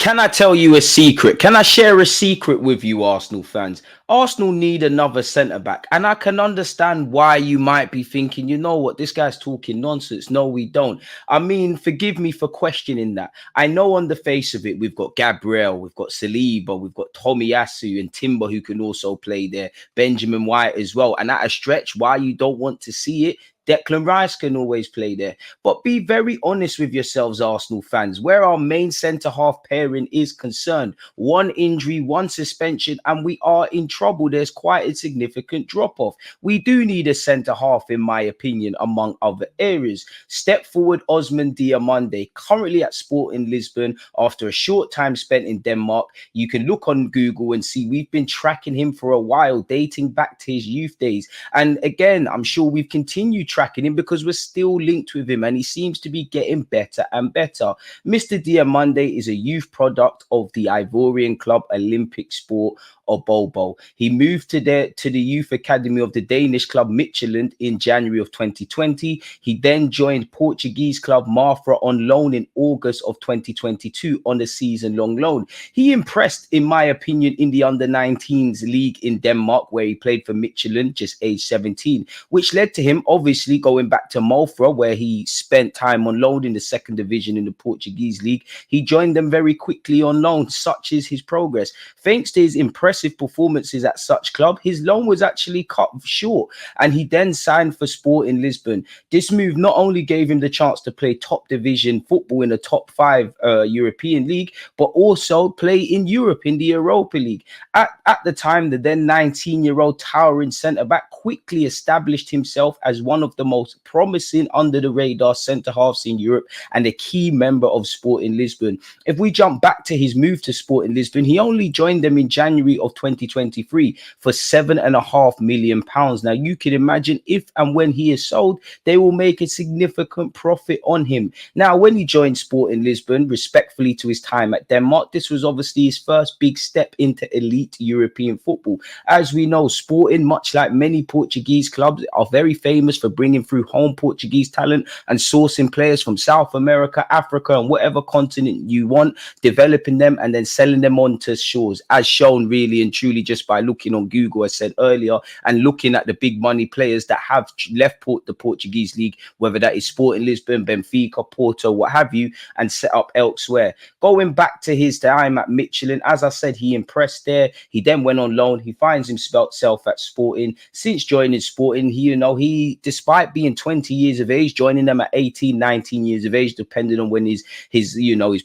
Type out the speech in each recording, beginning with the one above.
Can I tell you a secret? Can I share a secret with you, Arsenal fans? Arsenal need another centre back, and I can understand why you might be thinking, you know what, this guy's talking nonsense. No, we don't. I mean, forgive me for questioning that. I know on the face of it, we've got Gabriel, we've got Saliba, we've got Tomiyasu and Timber who can also play there, Benjamin White as well. And at a stretch, why you don't want to see it, Declan Rice can always play there. But be very honest with yourselves, Arsenal fans, where our main centre-half pairing is concerned. One injury, one suspension, and we are in trouble. There's quite a significant drop-off. We do need a centre-half, in my opinion, among other areas. Step forward, Ousmane Diomande, currently at Sporting Lisbon after a short time spent in Denmark. You can look on Google and see we've been tracking him for a while, dating back to his youth days. And again, I'm sure we've continued tracking him because we're still linked with him and he seems to be getting better and better. Mr. Diomande is a youth product of the Ivorian club Olympic Sport or Bobo. He moved to the youth academy of the Danish club Midtjylland in January of 2020. He then joined Portuguese club Marfra on loan in August of 2022 on a season-long loan. He impressed, in my opinion, in the under-19s league in Denmark, where he played for Midtjylland, just age 17, which led to him obviously going back to Marfra, where he spent time on loan in the second division in the Portuguese league. He joined them very quickly on loan. Such is his progress. Thanks to his impressive performances at such club, his loan was actually cut short and he then signed for Sporting Lisbon. This move not only gave him the chance to play top division football in the top 5 European league, but also play in Europe in the Europa League. At the time, the then 19-year-old towering centre-back quickly established himself as one of the most promising under-the-radar centre-halves in Europe and a key member of Sporting Lisbon. If we jump back to his move to Sporting Lisbon, he only joined them in January of 2023 for £7.5 million. Now, you can imagine if and when he is sold, they will make a significant profit on him. Now, when he joined Sporting Lisbon, respectfully to his time at Denmark, this was obviously his first big step into elite European football. As we know, Sporting, much like many Portuguese clubs, are very famous for bringing through home Portuguese talent and sourcing players from South America, Africa, and whatever continent you want, developing them and then selling them on to shores, as shown really and truly just by looking on Google, as I said earlier, and looking at the big money players that have left the Portuguese league, whether that is Sporting Lisbon, Benfica, Porto, what have you, and set up elsewhere. Going back to his time at Midtjylland, as I said, he impressed there. He then went on loan. He finds himself at Sporting. Since joining Sporting, he despite being 20 years of age, joining them at 18, 19 years of age, depending on when his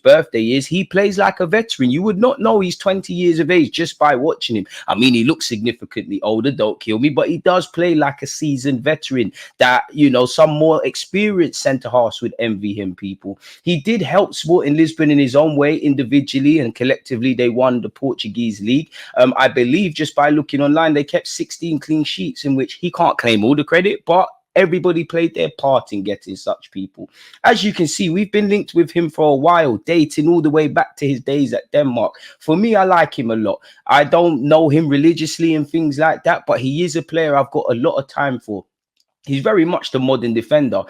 birthday is, he plays like a veteran. You would not know he's 20 years of age just by watching him. I mean, he looks significantly older, don't kill me, but he does play like a seasoned veteran that, some more experienced centre-halves would envy him, people. He did help Sporting Lisbon in his own way, individually and collectively. They won the Portuguese league. I believe just by looking online, they kept 16 clean sheets, in which he can't claim all the credit, but everybody played their part in getting such people. As you can see, we've been linked with him for a while, dating all the way back to his days at Denmark. For me, I like him a lot. I don't know him religiously and things like that, but he is a player I've got a lot of time for. He's very much the modern defender.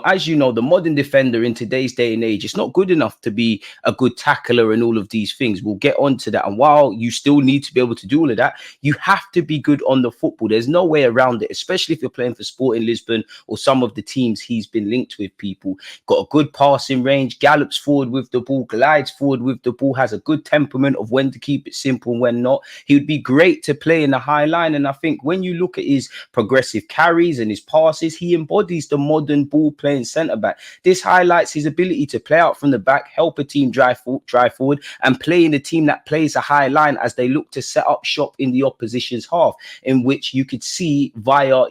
As you know, the modern defender in today's day and age, it's not good enough to be a good tackler and all of these things. We'll get onto that. And while you still need to be able to do all of that, you have to be good on the football. There's no way around it, especially if you're playing for Sporting Lisbon or some of the teams he's been linked with, people. Got a good passing range, gallops forward with the ball, glides forward with the ball, has a good temperament of when to keep it simple and when not. He would be great to play in the high line. And I think when you look at his progressive carries and his passes, he embodies the modern ball-playing centre-back. This highlights his ability to play out from the back, help a team drive forward, and play in a team that plays a high line as they look to set up shop in the opposition's half, in which you could see via,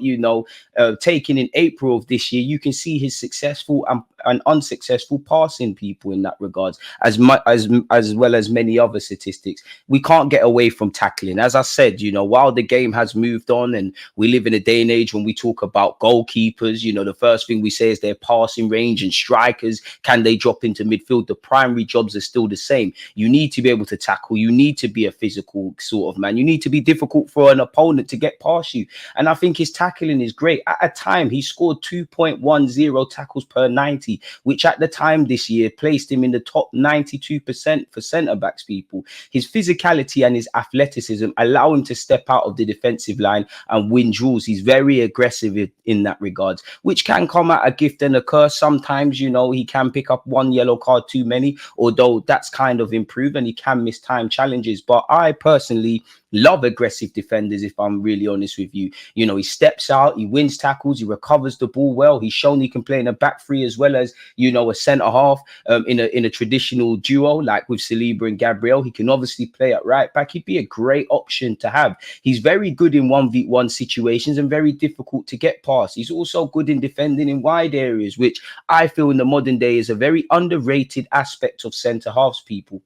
taken in April of this year, you can see his successful and unsuccessful passing, people, in that regards, as well as many other statistics. We can't get away from tackling. As I said, while the game has moved on and we live in a day and age when we talk about goalkeepers, the first thing we say is their passing range, and strikers, can they drop into midfield? The primary jobs are still the same. You need to be able to tackle. You need to be a physical sort of man. You need to be difficult for an opponent to get past you. And I think his tackling is great. At a time, he scored 2.10 tackles per 90. feasibility, which at the time this year placed him in the top 92% for centre-backs, people. His physicality and his athleticism allow him to step out of the defensive line and win duels. He's very aggressive in that regard, which can come at a gift and a curse. Sometimes, he can pick up one yellow card too many, although that's kind of improved and he can miss time challenges. But I personally love aggressive defenders, if I'm really honest with you. He steps out, he wins tackles, he recovers the ball well. He's shown he can play in a back three as well as, a centre half in a traditional duo like with Saliba and Gabriel. He can obviously play at right back. He'd be a great option to have. He's very good in 1v1 situations and very difficult to get past. He's also good in defending in wide areas, which I feel in the modern day is a very underrated aspect of centre halves, people.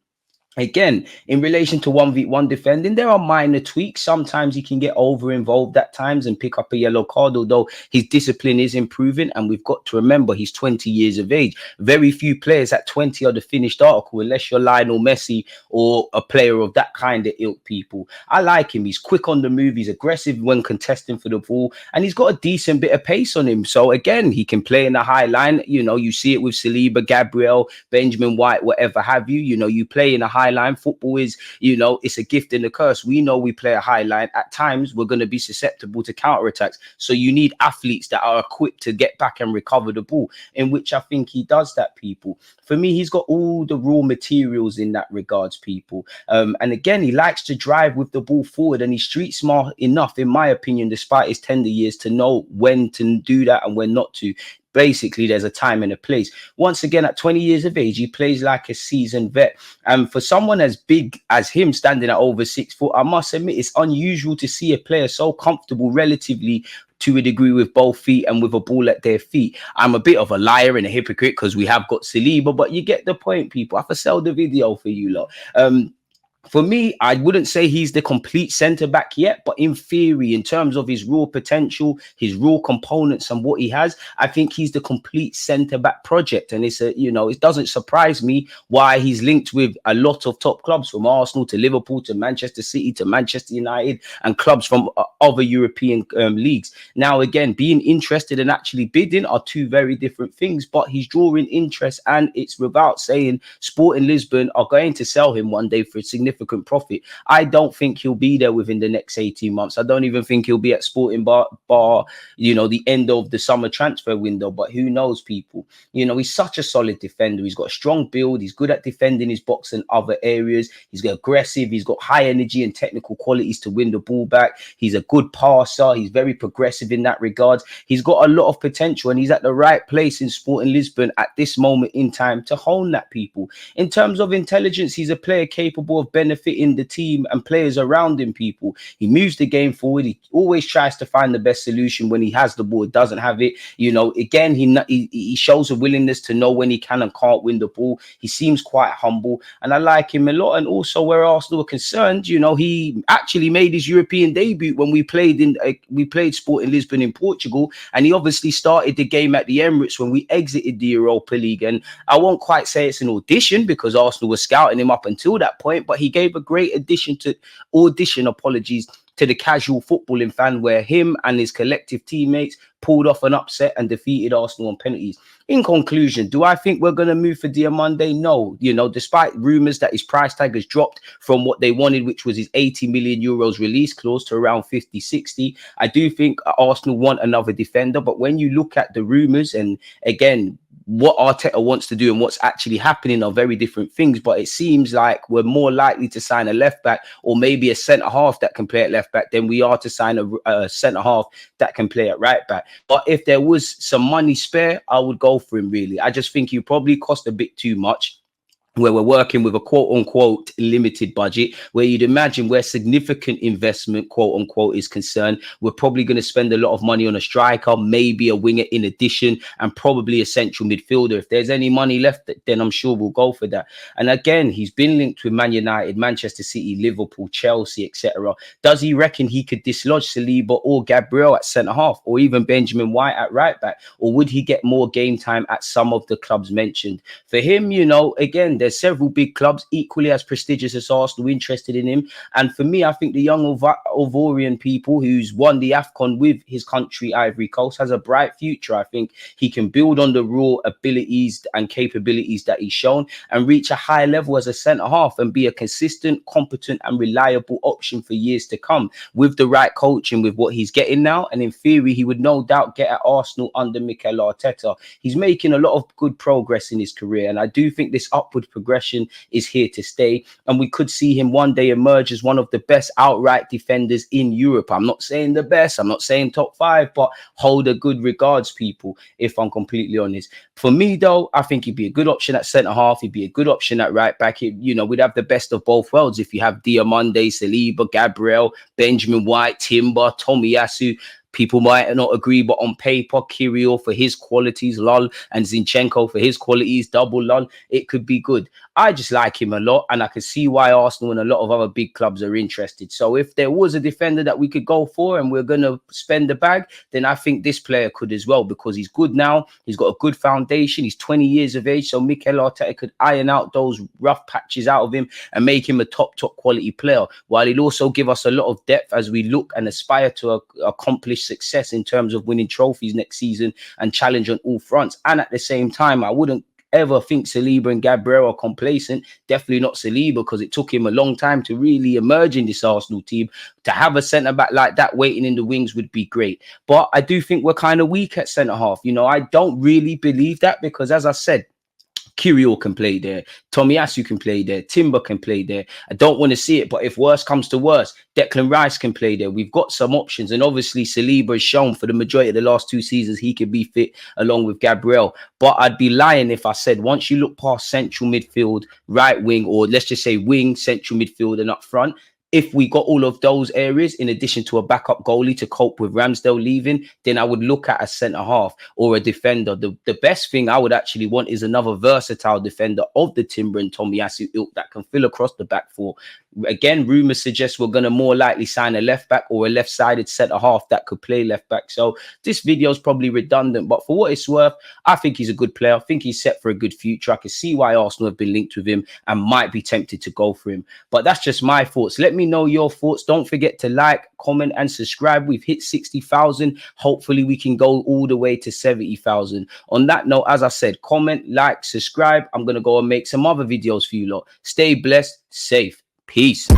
Again, in relation to 1v1 defending, there are minor tweaks. Sometimes he can get over involved at times and pick up a yellow card, although his discipline is improving. And we've got to remember he's 20 years of age. Very few players at 20 are the finished article, unless you're Lionel Messi or a player of that kind of ilk, people. I like him. He's quick on the move. He's aggressive when contesting for the ball. And he's got a decent bit of pace on him. So again, he can play in the high line. You see it with Saliba, Gabriel, Benjamin White, whatever have you. You play in a high line. Football is, it's a gift and a curse. We know we play a high line. At times, we're going to be susceptible to counterattacks. So you need athletes that are equipped to get back and recover the ball, in which I think he does that, people. For me, he's got all the raw materials in that regards, people. And again, he likes to drive with the ball forward, and he's street smart enough, in my opinion, despite his tender years, to know when to do that and when not to. Basically, there's a time and a place. Once again, at 20 years of age, he plays like a seasoned vet. And for someone as big as him, standing at over 6 foot, I must admit, it's unusual to see a player so comfortable relatively to a degree with both feet and with a ball at their feet. I'm a bit of a liar and a hypocrite because we have got Saliba, but you get the point, people. I have to sell the video for you lot. For me, I wouldn't say he's the complete centre back yet, but in theory, in terms of his raw potential, his raw components and what he has, I think he's the complete centre back project. And it doesn't surprise me why he's linked with a lot of top clubs, from Arsenal to Liverpool to Manchester City to Manchester United and clubs from other European leagues. Now, again, being interested and actually bidding are two very different things, but he's drawing interest, and it's without saying Sporting Lisbon are going to sell him one day for a significant profit. I don't think he'll be there within the next 18 months. I don't even think he'll be at Sporting bar the end of the summer transfer window, but who knows, people. He's such a solid defender. He's got a strong build. He's good at defending his box and other areas. He's aggressive. He's got high energy and technical qualities to win the ball back. He's a good passer. He's very progressive in that regard. He's got a lot of potential, and he's at the right place in Sporting Lisbon at this moment in time to hone that, people. In terms of intelligence, he's a player capable of benefiting the team and players around him, people. He moves the game forward. He always tries to find the best solution when he has the ball, doesn't have it. Again, he shows a willingness to know when he can and can't win the ball. He seems quite humble, and I like him a lot. And also, where Arsenal are concerned, he actually made his European debut when we played Sporting Lisbon in Portugal, and he obviously started the game at the Emirates when we exited the Europa League. And I won't quite say it's an audition because Arsenal was scouting him up until that point, but he gave a great audition to the casual footballing fan, where him and his collective teammates pulled off an upset and defeated Arsenal on penalties. In conclusion, do I think we're going to move for Diomande? No. Despite rumours that his price tag has dropped from what they wanted, which was his 80 million euros release clause, to around 50, 60, I do think Arsenal want another defender. But when you look at the rumours, and again, what Arteta wants to do and what's actually happening are very different things. But it seems like we're more likely to sign a left back or maybe a centre half that can play at left back than we are to sign a centre half that can play at right back. But if there was some money spare, I would go for him, really. I just think he probably cost a bit too much, where we're working with a quote unquote limited budget, where you'd imagine where significant investment, quote unquote, is concerned, we're probably going to spend a lot of money on a striker, maybe a winger in addition, and probably a central midfielder. If there's any money left, then I'm sure we'll go for that. And again, he's been linked with Man United, Manchester City, Liverpool, Chelsea, etc. Does he reckon he could dislodge Saliba or Gabriel at centre half, or even Benjamin White at right back? Or would he get more game time at some of the clubs mentioned? For him, again, there's several big clubs equally as prestigious as Arsenal interested in him. And for me, I think the young Ivorian people who's won the AFCON with his country, Ivory Coast, has a bright future. I think he can build on the raw abilities and capabilities that he's shown and reach a high level as a centre half and be a consistent, competent and reliable option for years to come with the right coaching, with what he's getting now. And in theory, he would no doubt get at Arsenal under Mikel Arteta. He's making a lot of good progress in his career, and I do think this upward progression is here to stay, and we could see him one day emerge as one of the best outright defenders in Europe. I'm not saying the best, I'm not saying top 5, but hold a good regards, people, if I'm completely honest. For me though, I think he'd be a good option at centre half, he'd be a good option at right back. We'd have the best of both worlds if you have Diomande, Saliba, Gabriel, Benjamin White, Timber, Tomiyasu. People might not agree, but on paper, Kirill for his qualities, lol, and Zinchenko for his qualities, double lol, it could be good. I just like him a lot, and I can see why Arsenal and a lot of other big clubs are interested. So if there was a defender that we could go for and we're going to spend the bag, then I think this player could as well, because he's good now. He's got a good foundation. He's 20 years of age. So Mikel Arteta could iron out those rough patches out of him and make him a top quality player, while he'll also give us a lot of depth as we look and aspire to accomplish success in terms of winning trophies next season and challenge on all fronts. And at the same time, I wouldn't ever think Saliba and Gabriel are complacent. Definitely not Saliba, because it took him a long time to really emerge in this Arsenal team. To have a centre back like that waiting in the wings would be great. But I do think we're kind of weak at centre half. I don't really believe that, because as I said, Kirill can play there, Tomiyasu can play there, Timber can play there. I don't want to see it, but if worse comes to worse, Declan Rice can play there. We've got some options, and obviously Saliba has shown for the majority of the last 2 seasons he can be fit along with Gabriel. But I'd be lying if I said once you look past central midfield, right wing, or let's just say wing, central midfield and up front, if we got all of those areas in addition to a backup goalie to cope with Ramsdale leaving, then I would look at a centre half or a defender. The best thing I would actually want is another versatile defender of the Timber and Tomiyasu ilk that can fill across the back four. Again, rumours suggest we're going to more likely sign a left back or a left-sided centre half that could play left back. So this video is probably redundant, but for what it's worth, I think he's a good player. I think he's set for a good future. I can see why Arsenal have been linked with him and might be tempted to go for him. But that's just my thoughts. Let me know your thoughts. Don't forget to like, comment and subscribe. We've hit 60,000. Hopefully we can go all the way to 70,000. On that note, as I said, comment, like, subscribe. I'm going to go and make some other videos for you lot. Stay blessed, safe. Peace.